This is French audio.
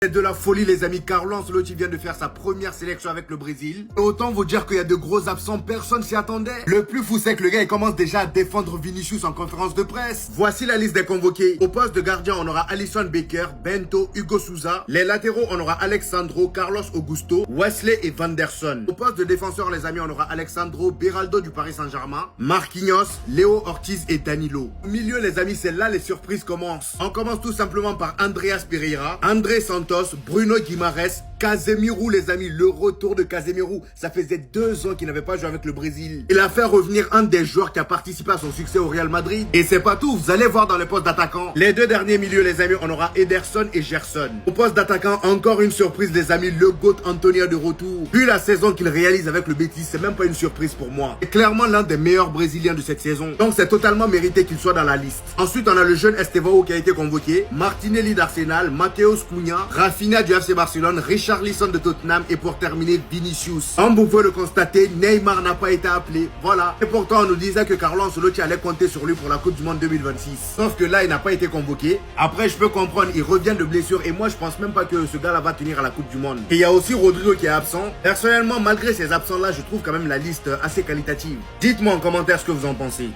C'est de la folie les amis, Carlo Ancelotti vient de faire sa première sélection avec le Brésil. Et autant vous dire qu'il y a de gros absents, personne s'y attendait. Le plus fou c'est que le gars il commence déjà à défendre Vinicius en conférence de presse. Voici la liste des convoqués. Au poste de gardien on aura Alisson Becker, Bento, Hugo Souza. Les latéraux on aura Alexandro, Carlos Augusto, Wesley et Vanderson. Au poste de défenseur les amis on aura Alexandro, Beraldo du Paris Saint-Germain, Marquinhos, Léo Ortiz et Danilo. Au milieu les amis c'est là les surprises commencent. On commence tout simplement par Andreas Pereira, André Santos, Bruno Guimaraes, Casemiro les amis, le retour de Casemiro, ça faisait 2 ans qu'il n'avait pas joué avec le Brésil. Il a fait revenir un des joueurs qui a participé à son succès au Real Madrid. Et c'est pas tout, vous allez voir dans le poste d'attaquant. Les 2 derniers milieux les amis, on aura Ederson et Gerson. Au poste d'attaquant, encore une surprise les amis, le GOAT Antonio de retour. Vu la saison qu'il réalise avec le Betis, c'est même pas une surprise pour moi. C'est clairement l'un des meilleurs Brésiliens de cette saison. Donc c'est totalement mérité qu'il soit dans la liste. Ensuite on a le jeune Estevao qui a été convoqué, Martinelli d'Arsenal, Matheus Cunha, Rafinha du FC Barcelone, Richarlison de Tottenham et pour terminer Vinicius. Comme vous pouvez le constater, Neymar n'a pas été appelé. Voilà. Et pourtant on nous disait que Carlo Ancelotti allait compter sur lui pour la Coupe du Monde 2026. Sauf que là il n'a pas été convoqué. Après je peux comprendre, il revient de blessure et moi je pense même pas que ce gars là va tenir à la Coupe du Monde. Et il y a aussi Rodrigo qui est absent. Personnellement malgré ces absents là je trouve quand même la liste assez qualitative. Dites-moi en commentaire ce que vous en pensez.